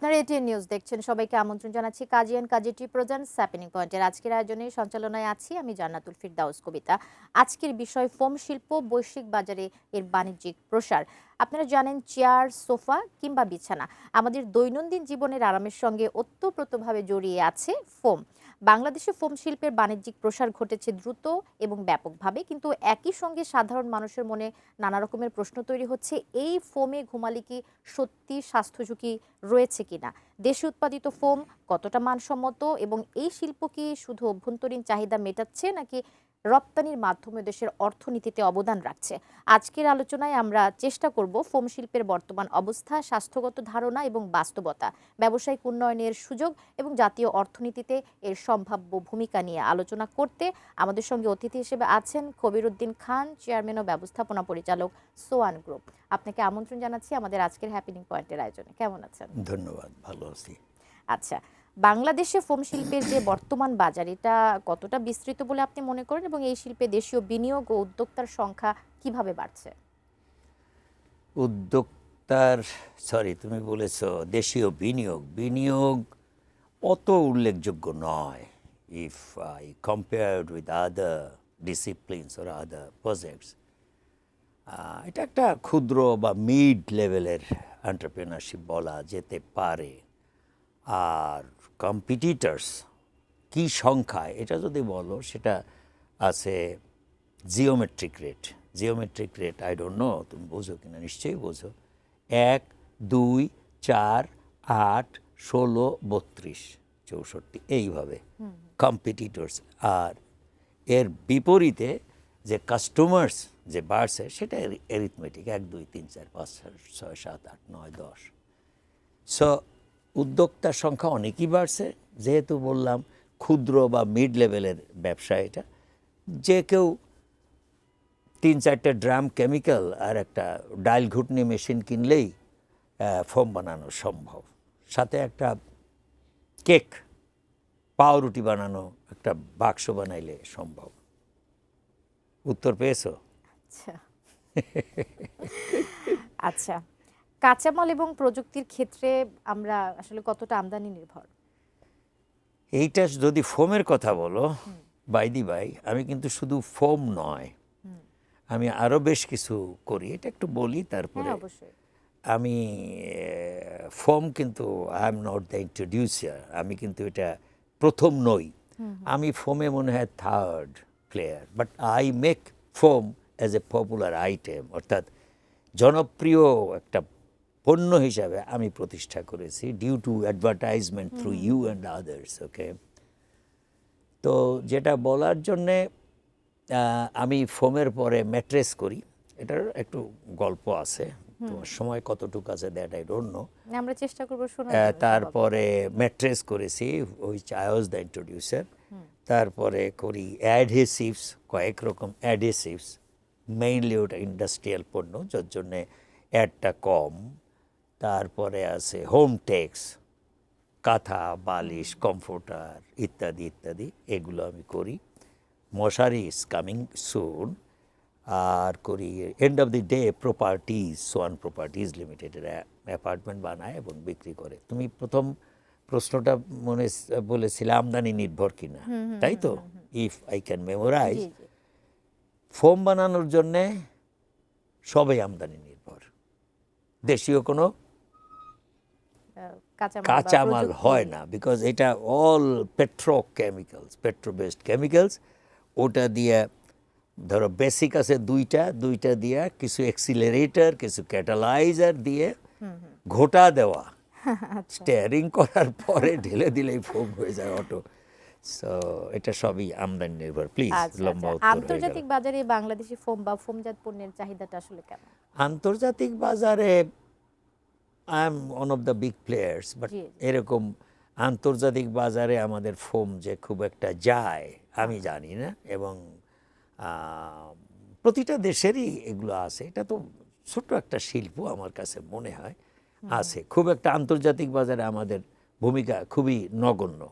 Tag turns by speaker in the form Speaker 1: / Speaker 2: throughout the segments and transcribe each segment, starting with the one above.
Speaker 1: আপনারা ATN news দেখছেন। সবাইকে আমন্ত্রণ জানাচ্ছি Kazi and Kazi tea presents happening পয়েন্টের আজকের আয়োজনে সঞ্চালনায় আছি আমি জান্নাতুল ফিরদাউস কবিতা। আজকের বিষয় ফোম শিল্প বৈশ্বিক বাজারে এর বাণিজ্যিক প্রসার। আপনারা জানেন চেয়ার, সোফা কিংবা বিছানা আমাদের দৈনন্দিন জীবনের আরামের সঙ্গে ওতপ্রোতভাবে জড়িয়ে আছে ফোম। বাংলাদেশে ফোম শিল্পের বাণিজ্যিক প্রসার ঘটেছে দ্রুত এবং ব্যাপকভাবে, কিন্তু একই সঙ্গে সাধারণ মানুষের মনে নানা রকমের প্রশ্ন তৈরি হচ্ছে, এই ফোমে ঘুমালে কি সত্যি স্বাস্থ্য ঝুঁকি রয়েছে কিনা, দেশে উৎপাদিত ফোম কতটা মানসম্মত এবং এই শিল্প কি শুধু অভ্যন্তরীণ চাহিদা মেটাচ্ছে নাকি রপ্তানির মাধ্যমে দেশের অর্থনীতিতে অবদান রাখছে। আজকের আলোচনায় আমরা চেষ্টা করব ফোম শিল্পের বর্তমান অবস্থা, স্বাস্থ্যগত ধারণা এবং বাস্তবতা, ব্যবসায়িক উন্নয়নের সুযোগ এবং জাতীয় অর্থনীতিতে এর সম্ভাব্য ভূমিকা নিয়ে আলোচনা করতে আমাদের সঙ্গে অতিথি হিসেবে আছেন কবিরউদ্দিন খান, চেয়ারম্যান ও ব্যবস্থাপনা পরিচালক, সোয়ান গ্রুপ। আপনাকে আমন্ত্রণ জানাচ্ছি আমাদের আজকের হ্যাপেনিং পয়েন্টের আয়োজনে। কেমন আছেন?
Speaker 2: ধন্যবাদ, ভালো আছি।
Speaker 1: আচ্ছা, বাংলাদেশে ফোম শিল্পের যে বর্তমান বাজার, এটা কতটা বিস্তৃত বলে আপনি মনে করেন এবং এই শিল্পে দেশীয় বিনিয়োগ ও উদ্যোক্তার সংখ্যা কিভাবে বাড়ছে?
Speaker 2: উদ্যোক্তার তুমি বলেছো দেশীয় বিনিয়োগ অত উল্লেখযোগ্য নয়। If I compared with other disciplines or other projects, এটা একটা ক্ষুদ্র বা মিড লেভেলের এন্টারপ্রেনারশিপ বলা যেতে পারে। আর কম্পিটিটার্স কি সংখ্যায় এটা যদি বলো, সেটা আছে geometric rate I don't know, তুমি বোঝো কিনা, নিশ্চয়ই বোঝো। 1, 2, 4, 8, 16, 32, 64 এইভাবে কম্পিটিটর্স। আর এর বিপরীতে যে কাস্টমার্স যে বাড়ছে সেটা এরিথমেটিক 1, 2, 3, 4, 5, 6, 7, 8, 9, 10। সো উদ্যোক্তার সংখ্যা অনেকই বাড়ছে, যেহেতু বললাম ক্ষুদ্র বা মিড লেভেলের ব্যবসা। এটা যে কেউ 3-4টা ড্রাম কেমিক্যাল আর একটা ডাইল ঘুটনি মেশিন কিনলেই ফোম বানানো সম্ভব। সাথে একটা কেক, পাউরুটি বানানো একটা বাক্স বানাইলে সম্ভব। উত্তর পেয়েছো?
Speaker 1: আচ্ছা আচ্ছা, কাঁচামাল এবং প্রযুক্তির ক্ষেত্রে আমরা আসলে কতটা আমদানি নির্ভর?
Speaker 2: এইটা যদি ফোমের কথা বলো, বাই আমি কিন্তু শুধু ফোম নয়, আমি আরও বেশ কিছু করি। এটা একটু বলি তারপরে।
Speaker 1: অবশ্যই।
Speaker 2: আমি ফোম কিন্তু I am not the introducer, আমি কিন্তু এটা প্রথম নই। আমি ফোমে মনে হয় third player, but I make foam as a popular item, অর্থাৎ জনপ্রিয় একটা পণ্য হিসাবে আমি প্রতিষ্ঠা করেছি due to advertisement through you and others. Okay, তো যেটা বলার জন্যে আমি ফোমের পরে ম্যাট্রেস করি। এটার একটু গল্প আছে, তোমার সময় কতটুকু আছে দ্যাট আই ডোন্ট নো।
Speaker 1: আমরা চেষ্টা করব শোনার।
Speaker 2: তারপরে ম্যাট্রেস করেছি, which I was the introducer. তারপরে করি অ্যাডহেসিভস, কয়েক রকম অ্যাডহেসিভস, মেইনলি ওটা ইন্ডাস্ট্রিয়াল পণ্য, যার জন্যে অ্যাডটা কম। তারপরে আছে হোম টেক্স, কাঁথা, বালিশ, কমফোর্টার ইত্যাদি ইত্যাদি, এগুলো আমি করি। মশারি ইজ কামিং সুন। আর করি end of the day properties, swan properties লিমিটেডের অ্যাপার্টমেন্ট বানায় এবং বিক্রি করে। তুমি প্রথম প্রশ্নটা বলেছিলে আমদানি নির্ভর কিনা, তাই তো? If I can memorise, foam বানানোর জন্যে সবাই আমদানি নির্ভর, দেশীয় কোনো কাঁচামাল হয় না, বিকজ এটা অল পেট্রো বেসড কেমিক্যালস। ওটা দিয়ে ধরো বেসিক আছে দুইটা দিয়ে কিছু এক্সিলারেটর, কিছু ক্যাটালাইজার দিয়ে ঘোটা দেওয়া, স্টিয়ারিং করার পরে ঢেলে দিলেই ফোম হয়ে যায় অটো। সো এটা সবই আমদানি নির্ভর। প্লিজ, লম্বা উত্তর হয়ে গেল।
Speaker 1: আন্তর্জাতিক বাজারে বাংলাদেশি ফোম বা ফোমজাত পণ্যের চাহিদাটা আসলে কেমন?
Speaker 2: আন্তর্জাতিক বাজারে I am one of the big players, but এরকম আন্তর্জাতিক বাজারে আমাদের ফোম যে খুব একটা যায় আমি জানি না। এবং প্রতিটা দেশেরই এগুলো আছে, এটা তো ছোট্ট একটা শিল্প আমার কাছে মনে হয় আছে। খুব একটা আন্তর্জাতিক বাজারে আমাদের ভূমিকা খুবই নগণ্য,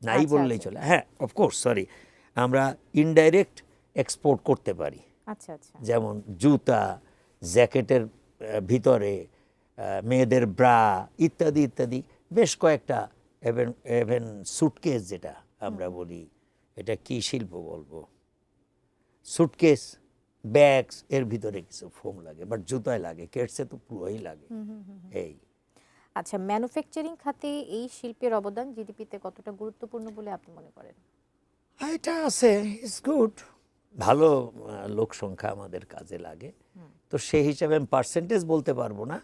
Speaker 2: নাই বললেই চলে। হ্যাঁ, অফকোর্স, আমরা ইনডাইরেক্ট এক্সপোর্ট করতে পারি। যেমন জুতা, জ্যাকেটের ভিতরে মেয়েদের ব্রা ইত্যাদি ইত্যাদি বেশ কয়েকটা, এভেন সুটকেস যেটা আমরা বলি, এটা কি শিল্প বলবো, সুটকেস ব্যাগস, এর ভিতরে কিছু ফোম লাগে, বাট জুতায় লাগে, কেটসে তো পুরোই লাগে। এই
Speaker 1: আচ্ছা, ম্যানুফ্যাকচারিং খাতে এই শিল্পের অবদান জিডিপিতে কতটা গুরুত্বপূর্ণ বলে আপনি মনে করেন?
Speaker 2: এটা আছে, ইটস গুড, ভালো লোক সংখ্যা আমাদের কাজে লাগে, তো সেই হিসাবে আমি পার্সেন্টেজ বলতে পারবো না,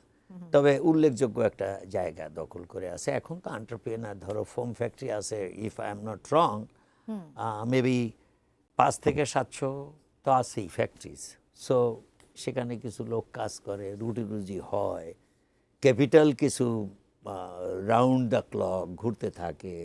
Speaker 2: তবে উল্লেখযোগ্য একটা জায়গা দখল করে আছে। এখন তো এন্টারপ্রেনার, ধরো ফোম ফ্যাক্টরি আছে, if I am not wrong, maybe 5 থেকে 700 তো আছেই ফ্যাক্টরিজ। সো সেখানে কিছু লোক কাজ করে, রুটি রুজি হয়, ক্যাপিটাল কিছু রাউন্ড দ্য ক্লক ঘুরতে থাকে,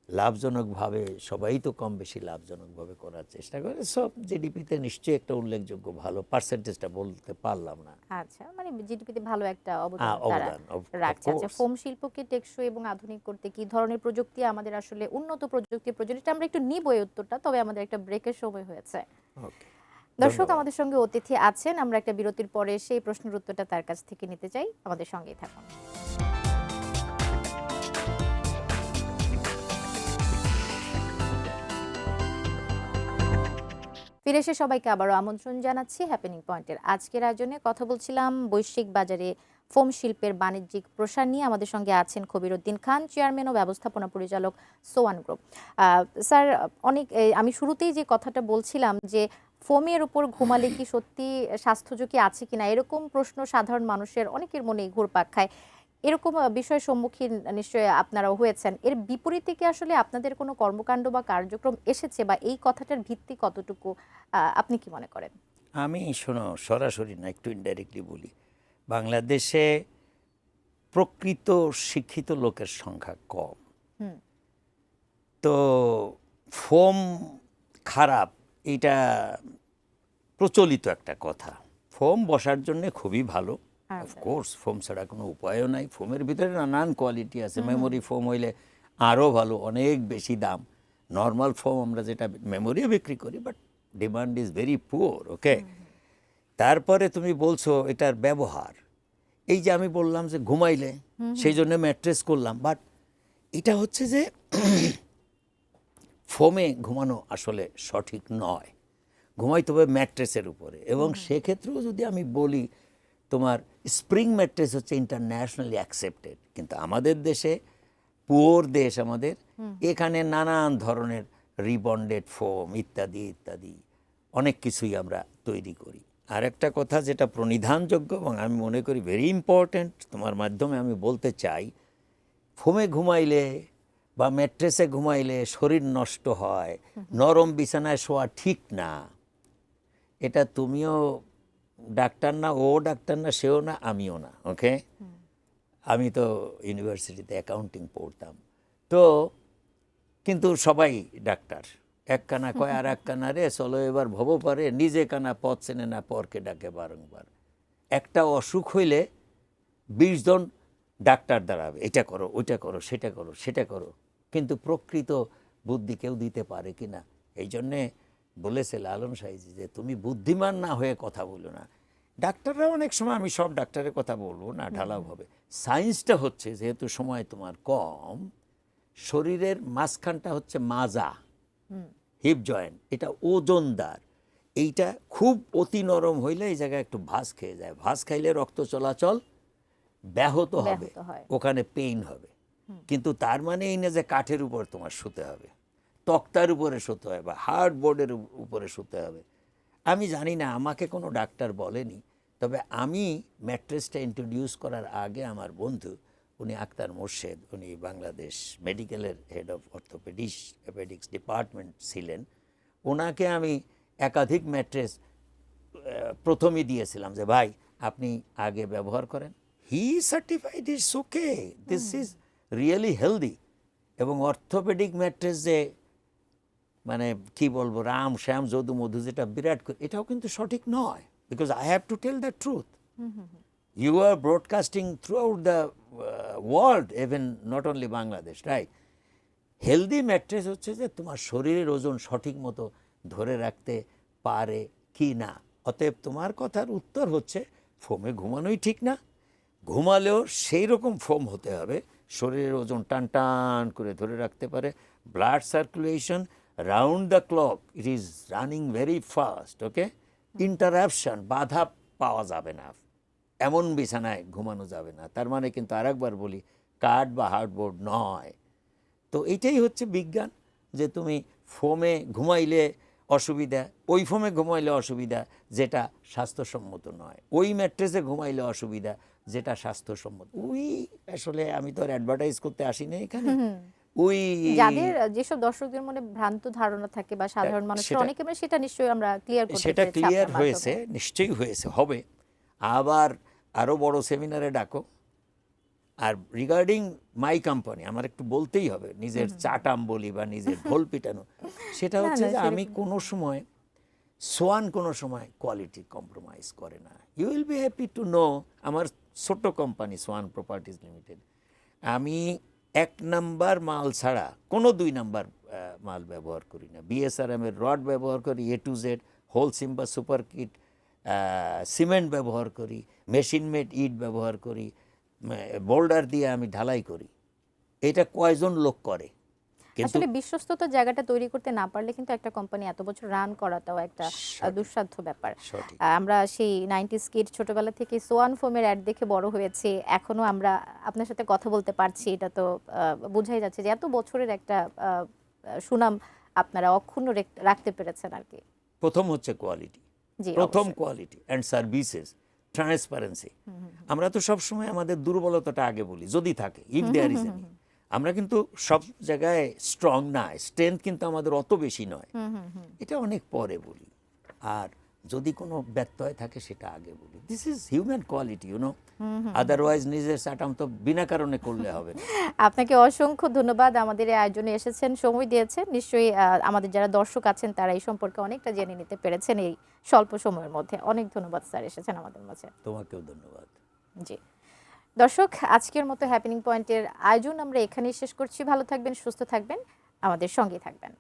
Speaker 2: লাভজনকভাবে সবাই তো কম বেশি লাভজনকভাবে করার চেষ্টা করে। সব জিডিপিতে নিশ্চয়ই একটা উল্লেখযোগ্য ভালো, পার্সেন্টেজটা বলতে পারলাম না।
Speaker 1: আচ্ছা, মানে জিডিপিতে ভালো একটা অবদান তারা
Speaker 2: অবদান
Speaker 1: রাখছে। আচ্ছা, ফোম শিল্পকে টেকসই এবং আধুনিক করতে কি ধরনের প্রযুক্তি আমাদের আসলে উন্নত প্রযুক্তি প্রয়োজন, এটা আমরা একটু নিব এই উত্তরটা, তবে আমাদের একটা ব্রেকের সময় হয়েছে।
Speaker 2: ওকে,
Speaker 1: দর্শক, আমাদের সঙ্গে অতিথি আছেন, আমরা একটা বিরতির পরে সেই প্রশ্নের উত্তরটা তার কাছ থেকে নিতে চাই, আমাদের সঙ্গেই থাকুন। ফিরে এসে সবাইকে আবারও আমন্ত্রণ জানাচ্ছি হ্যাপেনিং পয়েন্টের আজকের আয়োজনে। কথা বলছিলাম বৈশ্বিক বাজারে ফোম শিল্পের বাণিজ্যিক প্রসার নিয়ে। আমাদের সঙ্গে আছেন কবিরউদ্দিন খান, চেয়ারম্যান ও ব্যবস্থাপনা পরিচালক, সোয়ান গ্রুপ। স্যার, আমি শুরুতেই যে কথাটা বলছিলাম যে ফোমের উপর ঘুমালে কি সত্যি স্বাস্থ্য ঝুঁকি আছে কিনা, এরকম প্রশ্ন সাধারণ মানুষের অনেকের মনেই ঘুরপাক খায়। এরকম বিষয়ের সম্মুখীন নিশ্চয়ই আপনারাও হয়েছেন। এর বিপরীতে কি আসলে আপনাদের কোনো কর্মকাণ্ড বা কার্যক্রম এসেছে, বা এই কথাটার ভিত্তি কতটুকু, আপনি কি মনে করেন?
Speaker 2: আমি শোনো, সরাসরি না, একটু ইনডাইরেক্টলি বলি। বাংলাদেশে প্রকৃত শিক্ষিত লোকের সংখ্যা কম, তো ফোম খারাপ এটা প্রচলিত একটা কথা। ফোম বসার জন্য খুবই ভালো, অফকোর্স, ফোম ছাড়া কোনো উপায়ও নাই। ফোমের ভিতরে নানান কোয়ালিটি আছে, মেমোরি ফোম হইলে আরও ভালো, অনেক বেশি দাম। নর্মাল ফোম আমরা যেটা মেমোরিও বিক্রি করি, but demand is very poor. Okay, তারপরে তুমি বলছো এটার ব্যবহার, এই যে আমি বললাম যে ঘুমাইলে সেই জন্য ম্যাট্রেস করলাম, বাট এটা হচ্ছে যে ফোমে ঘুমানো আসলে সঠিক নয়, ঘুমাইতে হবে ম্যাট্রেসের উপরে। এবং সেক্ষেত্রেও যদি আমি বলি, তোমার স্প্রিং ম্যাট্রেস হচ্ছে ইন্টারন্যাশনালি অ্যাকসেপ্টেড, কিন্তু আমাদের দেশে, পুয়োর দেশ আমাদের, এখানে নানান ধরনের রিবন্ডেড ফোম ইত্যাদি ইত্যাদি অনেক কিছুই আমরা তৈরি করি। আর একটা কথা যেটা প্রণিধানযোগ্য এবং আমি মনে করি ভেরি ইম্পর্ট্যান্ট, তোমার মাধ্যমে আমি বলতে চাই, ফোমে ঘুমাইলে বা ম্যাট্রেসে ঘুমাইলে শরীর নষ্ট হয়, নরম বিছানায় শোয়া ঠিক না। এটা তুমিও ডাক্তার না, ও ডাক্তার না, সেও না, আমিও না। ওকে, আমি তো ইউনিভার্সিটিতে অ্যাকাউন্টিং পড়তাম, তো কিন্তু সবাই ডাক্তার। এক কানা কয় আর এক কানা রে, চলো এবার ভব পারে, নিজে কানা পথ চেনে না, পরকে ডাকে বারংবার। একটা অসুখ হইলে 20 জন ডাক্তার দাঁড়াবে, এটা করো, ওইটা করো, সেটা করো, সেটা করো, কিন্তু প্রকৃত বুদ্ধি কেউ দিতে পারে কি না। এই জন্যে বলেছে লালন সাইজি যে তুমি বুদ্ধিমান না হয়ে কথা বলো না। ডাক্তাররা অনেক সময়, আমি সব ডাক্তারের কথা বলবো না ঢালাওভাবে, সায়েন্সটা হচ্ছে, যেহেতু সময় তোমার কম, শরীরের মাঝখানটা হচ্ছে মাজা, হিপ জয়েন্ট, এটা ওজনদার। এইটা খুব অতি নরম হইলে এই জায়গায় একটু ভাঁজ খেয়ে যায়, ভাঁজ খাইলে রক্ত চলাচল ব্যাহত হবে, ওখানে পেইন হবে। কিন্তু তার মানে এই না যে কাঠের উপর তোমার শুতে হবে, তক্তার উপরে শুতে হবে বা হার্ডবোর্ডের উপরে শুতে হবে। আমি জানি না, আমাকে কোনো ডাক্তার বলেনি, তবে আমি ম্যাট্রেসটা ইন্ট্রোডিউস করার আগে আমার বন্ধু, উনি আক্তার মোর্শেদ, উনি বাংলাদেশ মেডিকেলের হেড অফ অর্থোপেডিক্স ডিপার্টমেন্ট ছিলেন, ওনাকে আমি একাধিক ম্যাট্রেস প্রথমেই দিয়েছিলাম যে ভাই আপনি আগে ব্যবহার করেন। He certified it's okay, this is really healthy. এবং অর্থোপেডিক ম্যাট্রেস যে মানে কি বলবো, রাম শ্যাম যদু মধু যেটা বিরাট, এটাও কিন্তু সঠিক নয়, because I have to tell the truth. You are broadcasting throughout the world, even not only Bangladesh, right? Healthy mattress হচ্ছে যে তোমার শরীরের ওজন সঠিক মতো ধরে রাখতে পারে কি না। অতএব তোমার কথার উত্তর হচ্ছে ফোমে ঘুমানোই ঠিক না, ঘুমালেও সেই রকম ফোম হতে হবে, শরীরের ওজন টান টান করে ধরে রাখতে পারে, blood circulation round the clock, it is running very fast, okay. Interruption, বাধা পাওয়া যাবে না, এমন বিছানায় ঘুমানো যাবে না। তার মানে কিন্তু আরেকবার বলি, কাঠ বা হার্ডবোর্ড নয়। তো এইটাই হচ্ছে বিজ্ঞান, যে তুমি ফোমে ঘুমাইলে অসুবিধা, ওই ফোমে ঘুমাইলে অসুবিধা যেটা স্বাস্থ্যসম্মত নয়, ওই ম্যাট্রেসে ঘুমাইলে অসুবিধা যেটা স্বাস্থ্যসম্মত। ওই আসলে আমি তো আর অ্যাডভার্টাইজ করতে আসি না এখানে, ওই
Speaker 1: যাদের যেসব দর্শকদের মনে ভ্রান্ত ধারণা থাকে বা সাধারণ মানুষের
Speaker 2: সেটা-
Speaker 1: অনেকে মানে সেটা নিশ্চয়ই আমরা ক্লিয়ার করতে
Speaker 2: সেটা
Speaker 1: পেরেছি
Speaker 2: ক্লিয়ার
Speaker 1: আপনার
Speaker 2: হয়েছে,
Speaker 1: মাধ্যমে।
Speaker 2: নিশ্চয়ই হয়েছে, হবে। আবার আরও বড় সেমিনারে ডাকো। আর রিগার্ডিং মাই কোম্পানি আমার একটু বলতেই হবে, নিজের চাটাম বলি বা নিজের ঢোল পিটানো, সেটা
Speaker 1: না,
Speaker 2: হচ্ছে
Speaker 1: না,
Speaker 2: যে আমি
Speaker 1: সেরকম।
Speaker 2: কোনো সময় সোয়ান কোনো সময় কোয়ালিটি কম্প্রোমাইজ করে না। You will be happy to know, আমার ছোট্ট কোম্পানি সোয়ান প্রপার্টিজ লিমিটেড, আমি 1 নাম্বার মাল ছাড়া কোনো 2 নাম্বার মাল ব্যবহার করি না। বিএসআরএম এর রড ব্যবহার করি, A to Z, whole Simba super kit, cement ব্যবহার করি, মেশিন মেড ইট ব্যবহার করি, বোল্ডার দিয়ে আমি ঢালাই করি। এটা কয়জন লোক করে? কিন্তু
Speaker 1: আসলে বিশ্বস্ততার জায়গাটা তৈরি করতে না পারলে কিন্তু একটা কোম্পানি এত বছর রান করাটাও একটা দুঃসাধ্য ব্যাপার।
Speaker 2: সঠিক।
Speaker 1: আমরা সেই 90s কিড ছোটবেলা থেকে সোয়ান ফোমের অ্যাড দেখে বড় হয়েছি, এখনো আমরা আপনার সাথে কথা বলতে পারছি, এটা তো বোঝাই যাচ্ছে যে এত বছরের একটা সুনাম আপনারা অক্ষুণ্ণ রাখতে পেরেছেন আর কি।
Speaker 2: প্রথম হচ্ছে কোয়ালিটি,
Speaker 1: জি,
Speaker 2: প্রথম
Speaker 1: অবশ্যই।
Speaker 2: Quality and services, transparency. আমরা তো সবসময় আমাদের দুর্বলতাটা আগে বলি, যদি থাকে, ইফ দেয়ার ইজ এনি। আমরা কিন্তু সব জায়গায় স্ট্রং না, স্ট্রেংথ কিন্তু আমাদের অত বেশি নয়, এটা অনেক পরে বলি। আর যদি কোনো ব্যত্যয় থাকে সেটা আগে বলি। This is human quality, you know. Otherwise নিজের চাটাম তো বিনা কারণে করলে হবে না।
Speaker 1: আপনাকে অসংখ্য ধন্যবাদ, আমাদের এই আয়োজনে এসেছেন, সময় দিয়েছেন। নিশ্চয়ই আমাদের যারা দর্শক আছেন তারা এই সম্পর্কে অনেকটা জেনে নিতে পেরেছেন এই স্বল্প সময়ের মধ্যে। অনেক ধন্যবাদ স্যার, এসেছেন আমাদের মাঝে।
Speaker 2: তোমাকেও ধন্যবাদ।
Speaker 1: জি, দর্শক, আজকের মতো হ্যাপেনিং পয়েন্টের আয়োজন আমরা এখানেই শেষ করছি। ভালো থাকবেন, সুস্থ থাকবেন, আমাদের সঙ্গেই থাকবেন।